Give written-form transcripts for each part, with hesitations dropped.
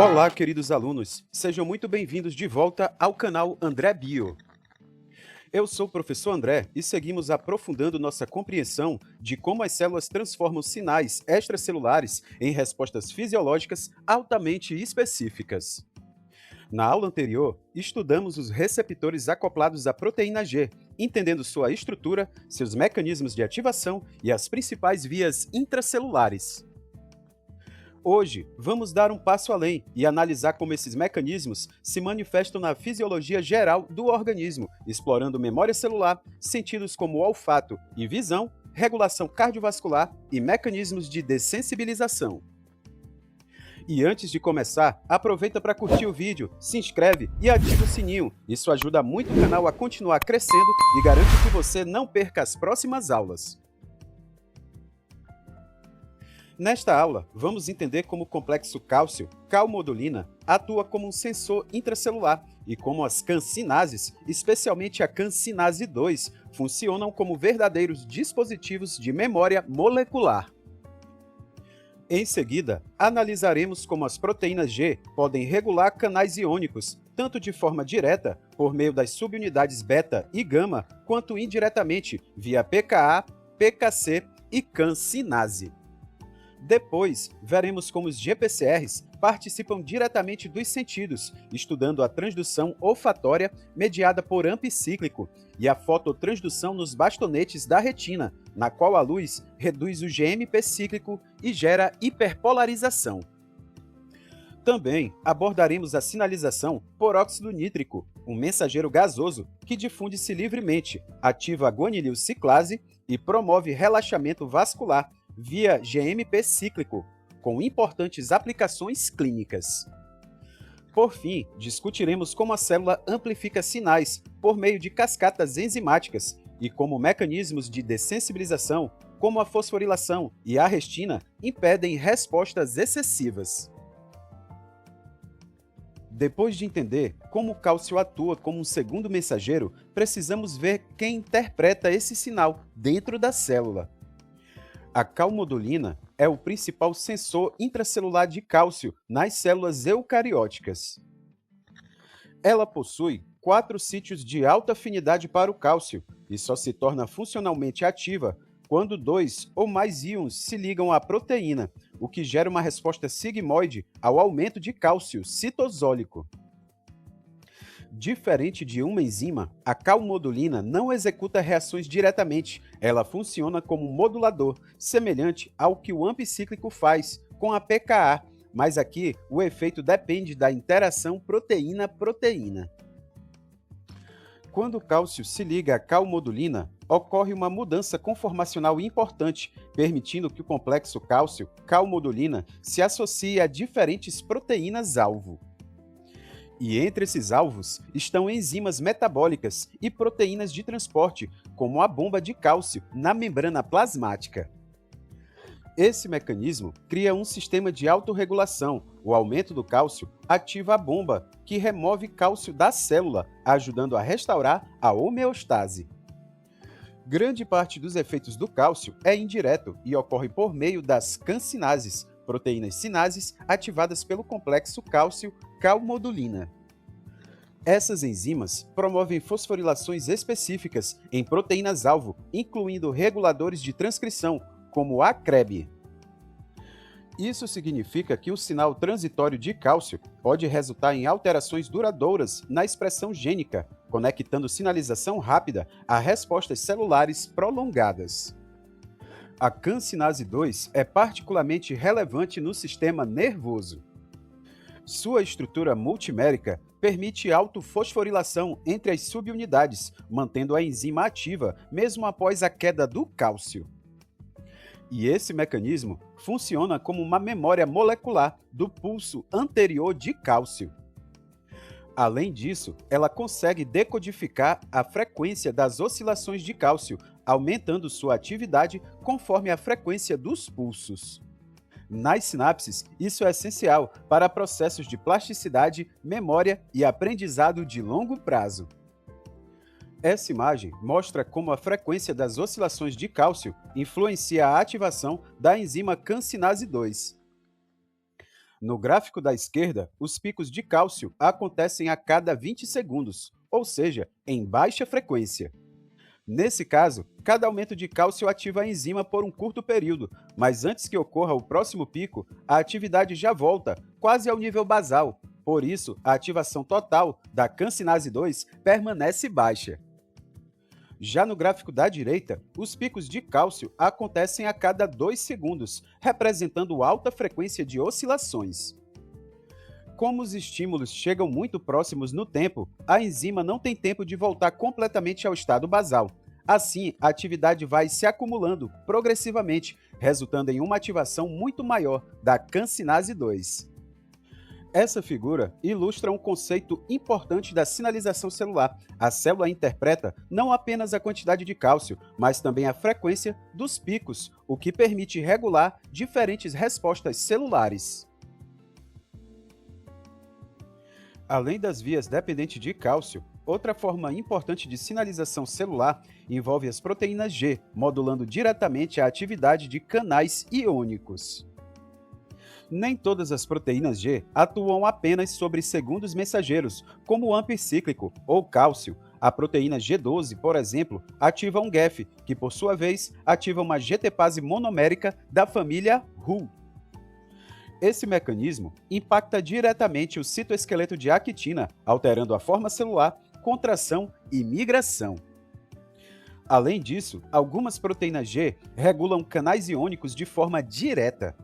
Olá, queridos alunos, sejam muito bem-vindos de volta ao canal André Bio. Eu sou o professor André e seguimos aprofundando nossa compreensão de como as células transformam sinais extracelulares em respostas fisiológicas altamente específicas. Na aula anterior, estudamos os receptores acoplados à proteína G, entendendo sua estrutura, seus mecanismos de ativação e as principais vias intracelulares. Hoje, vamos dar um passo além e analisar como esses mecanismos se manifestam na fisiologia geral do organismo, explorando memória celular, sentidos como olfato e visão, regulação cardiovascular e mecanismos de dessensibilização. E antes de começar, aproveita para curtir o vídeo, se inscreve e ativa o sininho. Isso ajuda muito o canal a continuar crescendo e garante que você não perca as próximas aulas. Nesta aula, vamos entender como o complexo cálcio, calmodulina, atua como um sensor intracelular e como as cansinases, especialmente a cansinase 2, funcionam como verdadeiros dispositivos de memória molecular. Em seguida, analisaremos como as proteínas G podem regular canais iônicos, tanto de forma direta, por meio das subunidades beta e gama, quanto indiretamente, via pKa, pKc e cansinase. Depois, veremos como os GPCRs participam diretamente dos sentidos, estudando a transdução olfatória mediada por AMP cíclico e a fototransdução nos bastonetes da retina, na qual a luz reduz o GMP cíclico e gera hiperpolarização. Também abordaremos a sinalização por óxido nítrico, um mensageiro gasoso que difunde-se livremente, ativa a guanilil-ciclase e promove relaxamento vascular via GMP cíclico, com importantes aplicações clínicas. Por fim, discutiremos como a célula amplifica sinais por meio de cascatas enzimáticas e como mecanismos de dessensibilização, como a fosforilação e a arrestina, impedem respostas excessivas. Depois de entender como o cálcio atua como um segundo mensageiro, precisamos ver quem interpreta esse sinal dentro da célula. A calmodulina é o principal sensor intracelular de cálcio nas células eucarióticas. Ela possui 4 sítios de alta afinidade para o cálcio e só se torna funcionalmente ativa quando 2 ou mais íons se ligam à proteína, o que gera uma resposta sigmoide ao aumento de cálcio citosólico. Diferente de uma enzima, a calmodulina não executa reações diretamente, ela funciona como um modulador, semelhante ao que o AMP cíclico faz com a pKa, mas aqui o efeito depende da interação proteína-proteína. Quando o cálcio se liga à calmodulina, ocorre uma mudança conformacional importante, permitindo que o complexo cálcio-calmodulina se associe a diferentes proteínas-alvo. E entre esses alvos estão enzimas metabólicas e proteínas de transporte, como a bomba de cálcio na membrana plasmática. Esse mecanismo cria um sistema de autorregulação. O aumento do cálcio ativa a bomba, que remove cálcio da célula, ajudando a restaurar a homeostase. Grande parte dos efeitos do cálcio é indireto e ocorre por meio das cansinases, proteínas sinases ativadas pelo complexo cálcio-calmodulina. Essas enzimas promovem fosforilações específicas em proteínas-alvo, incluindo reguladores de transcrição, como a CREB. Isso significa que o sinal transitório de cálcio pode resultar em alterações duradouras na expressão gênica, conectando sinalização rápida a respostas celulares prolongadas. A cansinase 2 é particularmente relevante no sistema nervoso. Sua estrutura multimérica permite autofosforilação entre as subunidades, mantendo a enzima ativa mesmo após a queda do cálcio. E esse mecanismo funciona como uma memória molecular do pulso anterior de cálcio. Além disso, ela consegue decodificar a frequência das oscilações de cálcio, aumentando sua atividade conforme a frequência dos pulsos. Nas sinapses, isso é essencial para processos de plasticidade, memória e aprendizado de longo prazo. Essa imagem mostra como a frequência das oscilações de cálcio influencia a ativação da enzima cansinase 2. No gráfico da esquerda, os picos de cálcio acontecem a cada 20 segundos, ou seja, em baixa frequência. Nesse caso, cada aumento de cálcio ativa a enzima por um curto período, mas antes que ocorra o próximo pico, a atividade já volta quase ao nível basal. Por isso, a ativação total da cancinase 2 permanece baixa. Já no gráfico da direita, os picos de cálcio acontecem a cada 2 segundos, representando alta frequência de oscilações. Como os estímulos chegam muito próximos no tempo, a enzima não tem tempo de voltar completamente ao estado basal. Assim, a atividade vai se acumulando progressivamente, resultando em uma ativação muito maior da cancinase 2. Essa figura ilustra um conceito importante da sinalização celular. A célula interpreta não apenas a quantidade de cálcio, mas também a frequência dos picos, o que permite regular diferentes respostas celulares. Além das vias dependentes de cálcio, outra forma importante de sinalização celular envolve as proteínas G, modulando diretamente a atividade de canais iônicos. Nem todas as proteínas G atuam apenas sobre segundos mensageiros, como o AMP cíclico ou cálcio. A proteína G12, por exemplo, ativa um GEF, que por sua vez ativa uma GTPase monomérica da família Ru. Esse mecanismo impacta diretamente o citoesqueleto de actina, alterando a forma celular, contração e migração. Além disso, algumas proteínas G regulam canais iônicos de forma direta.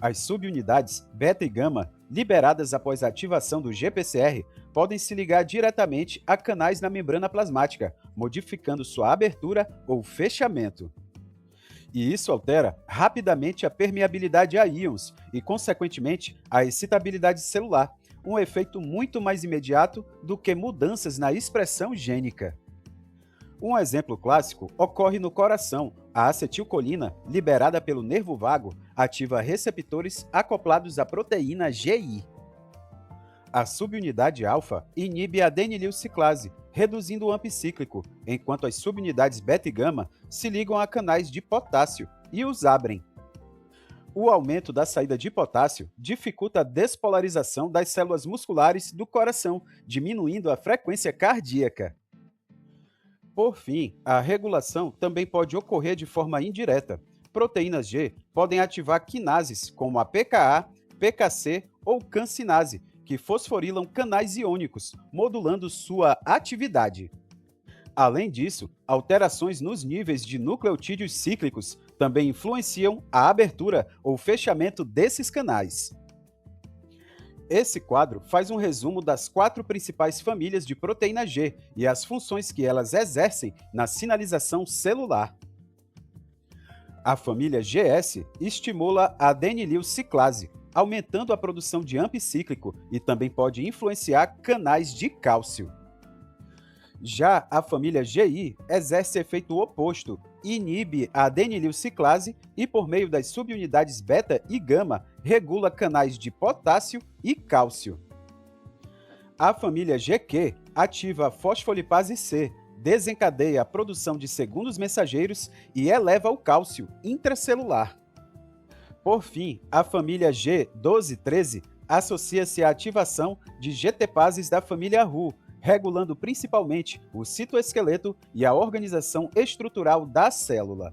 As subunidades beta e gama, liberadas após a ativação do GPCR, podem se ligar diretamente a canais na membrana plasmática, modificando sua abertura ou fechamento. E isso altera rapidamente a permeabilidade a íons e, consequentemente, a excitabilidade celular, um efeito muito mais imediato do que mudanças na expressão gênica. Um exemplo clássico ocorre no coração. A acetilcolina, liberada pelo nervo vago, ativa receptores acoplados à proteína GI. A subunidade alfa inibe a adenililciclase, reduzindo o AMP cíclico, enquanto as subunidades beta e gama se ligam a canais de potássio e os abrem. O aumento da saída de potássio dificulta a despolarização das células musculares do coração, diminuindo a frequência cardíaca. Por fim, a regulação também pode ocorrer de forma indireta. Proteínas G podem ativar quinases como a PKA, PKC ou cancinase, que fosforilam canais iônicos, modulando sua atividade. Além disso, alterações nos níveis de nucleotídeos cíclicos também influenciam a abertura ou fechamento desses canais. Esse quadro faz um resumo das 4 principais famílias de proteína G e as funções que elas exercem na sinalização celular. A família GS estimula a adenililciclase, aumentando a produção de AMP cíclico e também pode influenciar canais de cálcio. Já a família GI exerce efeito oposto, inibe a adenililciclase e, por meio das subunidades beta e gama, regula canais de potássio e cálcio. A família GQ ativa a fosfolipase C, desencadeia a produção de segundos mensageiros e eleva o cálcio intracelular. Por fim, a família G1213 associa-se à ativação de GTPases da família Ru, regulando principalmente o citoesqueleto e a organização estrutural da célula.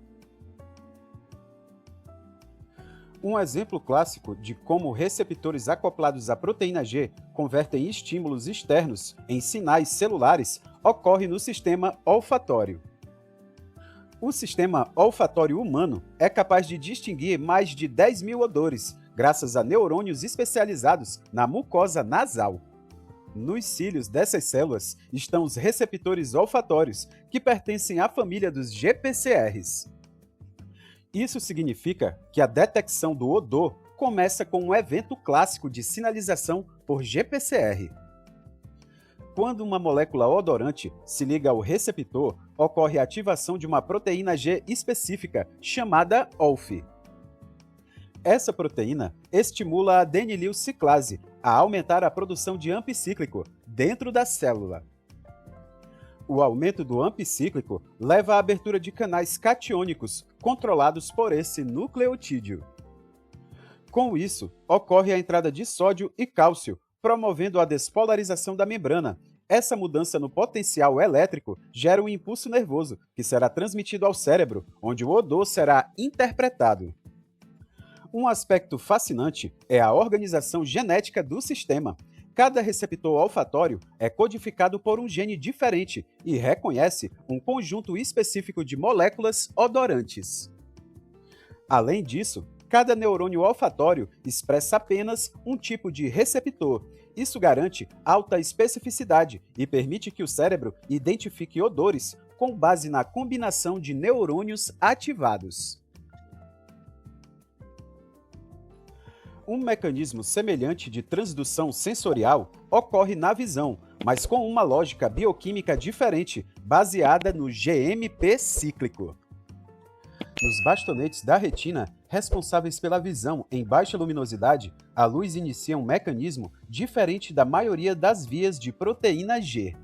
Um exemplo clássico de como receptores acoplados à proteína G convertem estímulos externos em sinais celulares ocorre no sistema olfatório. O sistema olfatório humano é capaz de distinguir mais de 10.000 odores, graças a neurônios especializados na mucosa nasal. Nos cílios dessas células estão os receptores olfatórios, que pertencem à família dos GPCRs. Isso significa que a detecção do odor começa com um evento clássico de sinalização por GPCR. Quando uma molécula odorante se liga ao receptor, ocorre a ativação de uma proteína G específica, chamada OLF. Essa proteína estimula a adenililciclase a aumentar a produção de AMP cíclico dentro da célula. O aumento do AMP cíclico leva à abertura de canais catiônicos controlados por esse nucleotídeo. Com isso, ocorre a entrada de sódio e cálcio, promovendo a despolarização da membrana. Essa mudança no potencial elétrico gera um impulso nervoso, que será transmitido ao cérebro, onde o odor será interpretado. Um aspecto fascinante é a organização genética do sistema. Cada receptor olfatório é codificado por um gene diferente e reconhece um conjunto específico de moléculas odorantes. Além disso, cada neurônio olfatório expressa apenas um tipo de receptor. Isso garante alta especificidade e permite que o cérebro identifique odores com base na combinação de neurônios ativados. Um mecanismo semelhante de transdução sensorial ocorre na visão, mas com uma lógica bioquímica diferente, baseada no GMP cíclico. Nos bastonetes da retina, responsáveis pela visão em baixa luminosidade, a luz inicia um mecanismo diferente da maioria das vias de proteína G.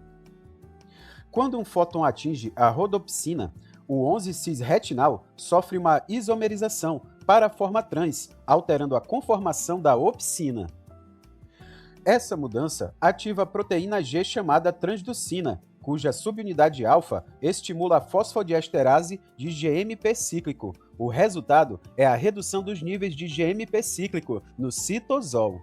Quando um fóton atinge a rodopsina, o 11-cis retinal sofre uma isomerização para a forma trans, alterando a conformação da opsina. Essa mudança ativa a proteína G chamada transducina, cuja subunidade alfa estimula a fosfodiesterase de GMP cíclico. O resultado é a redução dos níveis de GMP cíclico no citosol.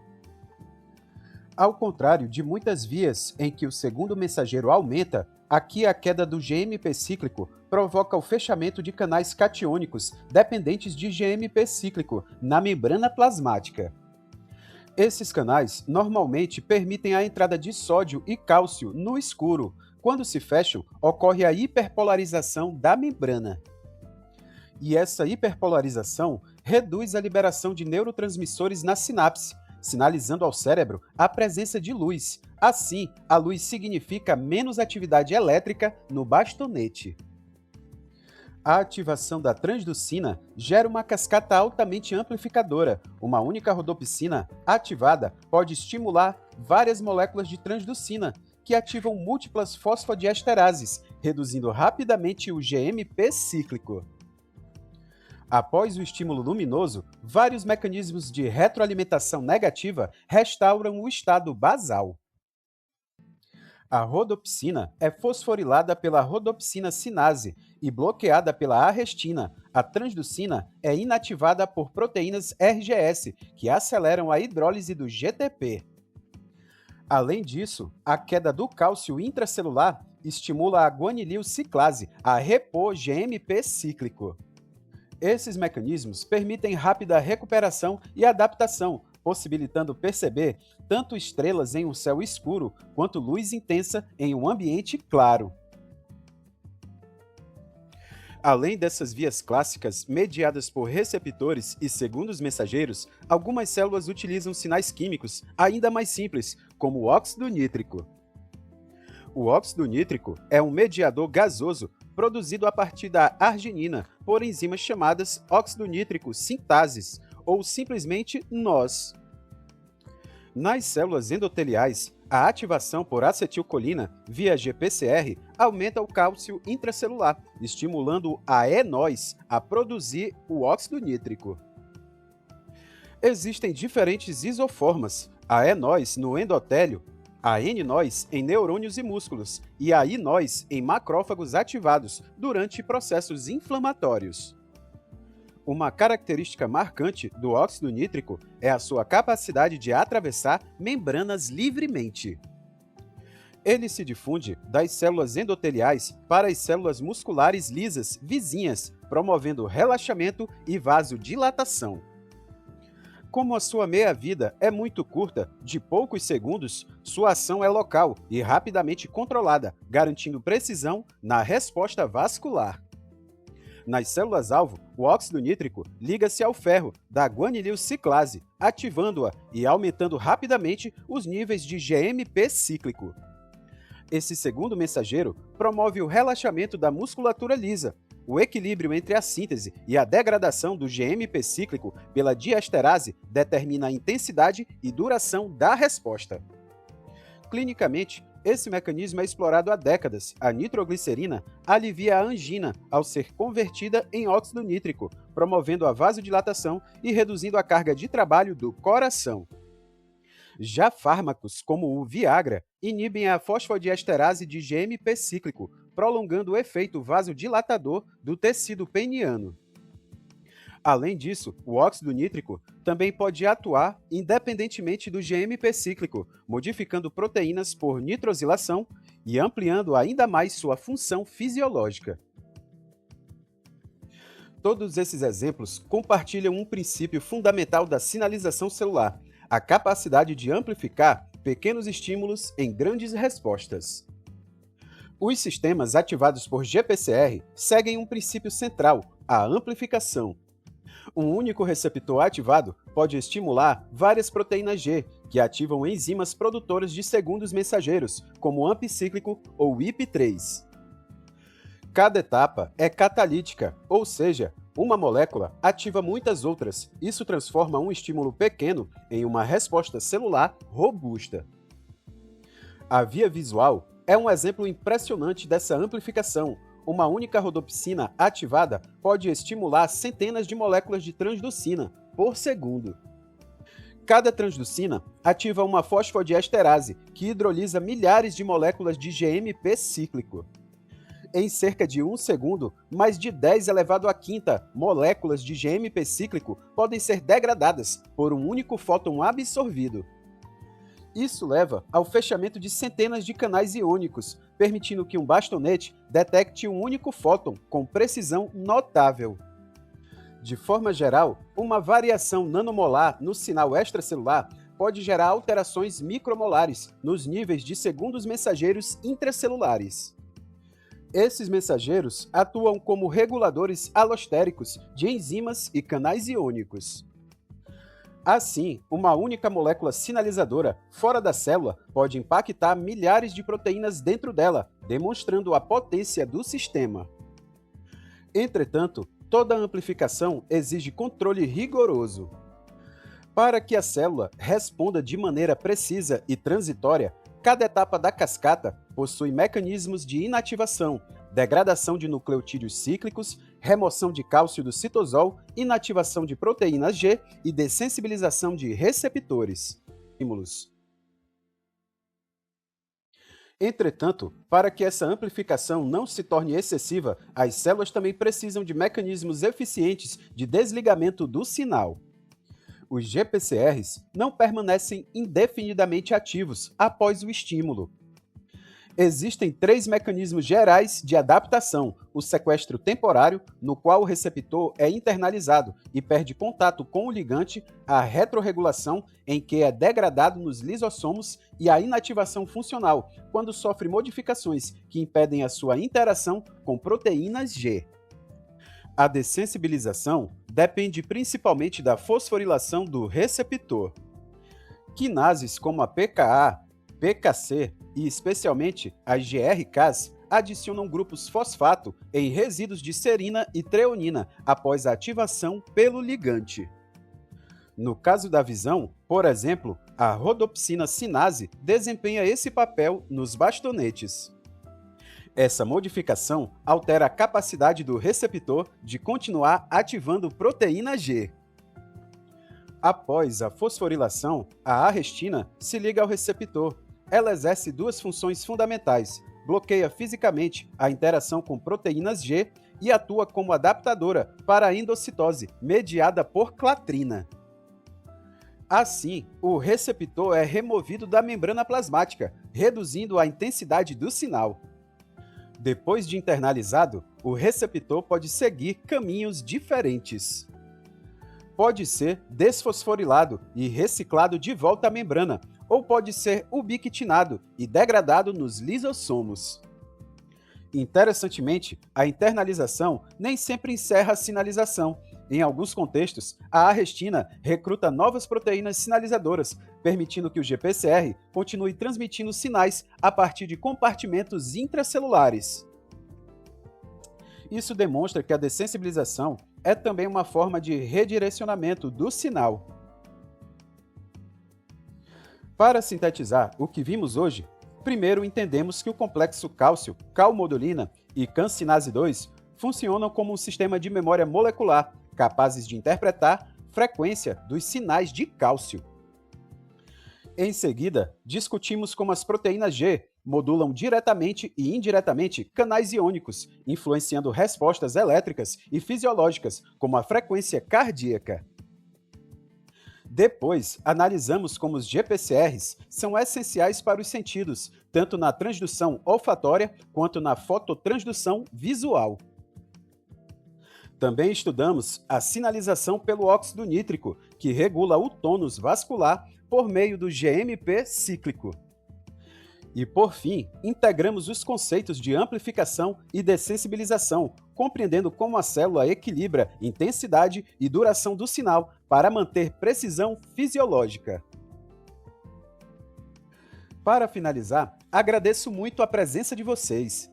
Ao contrário de muitas vias em que o segundo mensageiro aumenta, aqui a queda do GMP cíclico provoca o fechamento de canais catiônicos dependentes de GMP cíclico na membrana plasmática. Esses canais normalmente permitem a entrada de sódio e cálcio no escuro. Quando se fecham, ocorre a hiperpolarização da membrana. E essa hiperpolarização reduz a liberação de neurotransmissores na sinapse, sinalizando ao cérebro a presença de luz. Assim, a luz significa menos atividade elétrica no bastonete. A ativação da transducina gera uma cascata altamente amplificadora. Uma única rodopsina ativada pode estimular várias moléculas de transducina, que ativam múltiplas fosfodiesterases, reduzindo rapidamente o GMP cíclico. Após o estímulo luminoso, vários mecanismos de retroalimentação negativa restauram o estado basal. A rodopsina é fosforilada pela rodopsina cinase e bloqueada pela arrestina. A transducina é inativada por proteínas RGS, que aceleram a hidrólise do GTP. Além disso, a queda do cálcio intracelular estimula a guanilil ciclase a repor GMP cíclico. Esses mecanismos permitem rápida recuperação e adaptação, possibilitando perceber tanto estrelas em um céu escuro quanto luz intensa em um ambiente claro. Além dessas vias clássicas, mediadas por receptores e segundos mensageiros, algumas células utilizam sinais químicos ainda mais simples, como o óxido nítrico. O óxido nítrico é um mediador gasoso produzido a partir da arginina por enzimas chamadas óxido nítrico sintases, ou simplesmente NOS. Nas células endoteliais, a ativação por acetilcolina via GPCR aumenta o cálcio intracelular, estimulando a E-NOS a produzir o óxido nítrico. Existem diferentes isoformas, a E-NOS no endotélio, a N-NOS em neurônios e músculos e a I-NOS em macrófagos ativados durante processos inflamatórios. Uma característica marcante do óxido nítrico é a sua capacidade de atravessar membranas livremente. Ele se difunde das células endoteliais para as células musculares lisas vizinhas, promovendo relaxamento e vasodilatação. Como a sua meia-vida é muito curta, de poucos segundos, sua ação é local e rapidamente controlada, garantindo precisão na resposta vascular. Nas células-alvo, o óxido nítrico liga-se ao ferro da guanilil ciclase, ativando-a e aumentando rapidamente os níveis de GMP cíclico. Esse segundo mensageiro promove o relaxamento da musculatura lisa, o equilíbrio entre a síntese e a degradação do GMP cíclico pela diesterase determina a intensidade e duração da resposta. Clinicamente, Esse mecanismo é explorado há décadas. A nitroglicerina alivia a angina ao ser convertida em óxido nítrico, promovendo a vasodilatação e reduzindo a carga de trabalho do coração. Já fármacos, como o Viagra, inibem a fosfodiesterase de GMP cíclico, prolongando o efeito vasodilatador do tecido peniano. Além disso, o óxido nítrico também pode atuar independentemente do GMP cíclico, modificando proteínas por nitrosilação e ampliando ainda mais sua função fisiológica. Todos esses exemplos compartilham um princípio fundamental da sinalização celular, a capacidade de amplificar pequenos estímulos em grandes respostas. Os sistemas ativados por GPCR seguem um princípio central, a amplificação. Um único receptor ativado pode estimular várias proteínas G, que ativam enzimas produtoras de segundos mensageiros, como o AMP cíclico ou IP3. Cada etapa é catalítica, ou seja, uma molécula ativa muitas outras. Isso transforma um estímulo pequeno em uma resposta celular robusta. A via visual é um exemplo impressionante dessa amplificação. Uma única rodopsina ativada pode estimular centenas de moléculas de transducina por segundo. Cada transducina ativa uma fosfodiesterase, que hidrolisa milhares de moléculas de GMP cíclico. Em cerca de 1 segundo, mais de 10 elevado à quinta moléculas de GMP cíclico podem ser degradadas por um único fóton absorvido. Isso leva ao fechamento de centenas de canais iônicos, permitindo que um bastonete detecte um único fóton com precisão notável. De forma geral, uma variação nanomolar no sinal extracelular pode gerar alterações micromolares nos níveis de segundos mensageiros intracelulares. Esses mensageiros atuam como reguladores alostéricos de enzimas e canais iônicos. Assim, uma única molécula sinalizadora fora da célula pode impactar milhares de proteínas dentro dela, demonstrando a potência do sistema. Entretanto, toda amplificação exige controle rigoroso. Para que a célula responda de maneira precisa e transitória, cada etapa da cascata possui mecanismos de inativação, degradação de nucleotídeos cíclicos, remoção de cálcio do citosol, inativação de proteínas G e dessensibilização de receptores. Entretanto, para que essa amplificação não se torne excessiva, as células também precisam de mecanismos eficientes de desligamento do sinal. Os GPCRs não permanecem indefinidamente ativos após o estímulo. Existem 3 mecanismos gerais de adaptação: o sequestro temporário, no qual o receptor é internalizado e perde contato com o ligante, a retrorregulação, em que é degradado nos lisossomos, e a inativação funcional, quando sofre modificações que impedem a sua interação com proteínas G. A dessensibilização depende principalmente da fosforilação do receptor. Quinases como a pKa, pKc e especialmente as GRKs adicionam grupos fosfato em resíduos de serina e treonina após a ativação pelo ligante. No caso da visão, por exemplo, a rodopsina cinase desempenha esse papel nos bastonetes. Essa modificação altera a capacidade do receptor de continuar ativando proteína G. Após a fosforilação, a arrestina se liga ao receptor. Ela exerce 2 funções fundamentais: bloqueia fisicamente a interação com proteínas G e atua como adaptadora para a endocitose, mediada por clatrina. Assim, o receptor é removido da membrana plasmática, reduzindo a intensidade do sinal. Depois de internalizado, o receptor pode seguir caminhos diferentes. Pode ser desfosforilado e reciclado de volta à membrana, ou pode ser ubiquitinado e degradado nos lisossomos. Interessantemente, a internalização nem sempre encerra a sinalização. Em alguns contextos, a arrestina recruta novas proteínas sinalizadoras, permitindo que o GPCR continue transmitindo sinais a partir de compartimentos intracelulares. Isso demonstra que a dessensibilização é também uma forma de redirecionamento do sinal. Para sintetizar o que vimos hoje, Primeiro, entendemos que o complexo cálcio, calmodulina e cancinase 2 funcionam como um sistema de memória molecular, capazes de interpretar frequência dos sinais de cálcio. Em seguida, discutimos como as proteínas G modulam diretamente e indiretamente canais iônicos, influenciando respostas elétricas e fisiológicas, como a frequência cardíaca. Depois, analisamos como os GPCRs são essenciais para os sentidos, tanto na transdução olfatória quanto na fototransdução visual. Também estudamos a sinalização pelo óxido nítrico, que regula o tônus vascular por meio do GMP cíclico. E, por fim, integramos os conceitos de amplificação e dessensibilização, compreendendo como a célula equilibra intensidade e duração do sinal para manter precisão fisiológica. Para finalizar, agradeço muito a presença de vocês.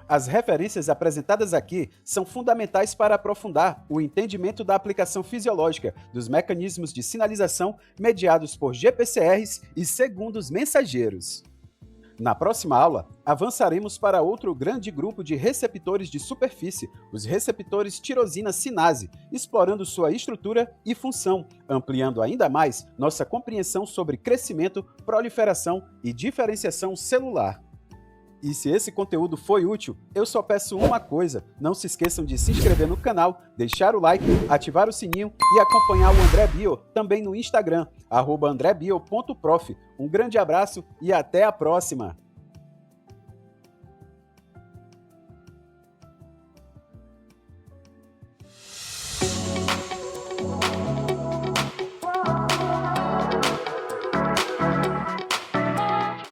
As referências apresentadas aqui são fundamentais para aprofundar o entendimento da aplicação fisiológica dos mecanismos de sinalização mediados por GPCRs e segundos mensageiros. Na próxima aula, avançaremos para outro grande grupo de receptores de superfície, os receptores tirosina sinase, explorando sua estrutura e função, ampliando ainda mais nossa compreensão sobre crescimento, proliferação e diferenciação celular. E se esse conteúdo foi útil, eu só peço uma coisa: não se esqueçam de se inscrever no canal, deixar o like, ativar o sininho e acompanhar o André Bio também no Instagram, @andrebio.prof. Um grande abraço e até a próxima!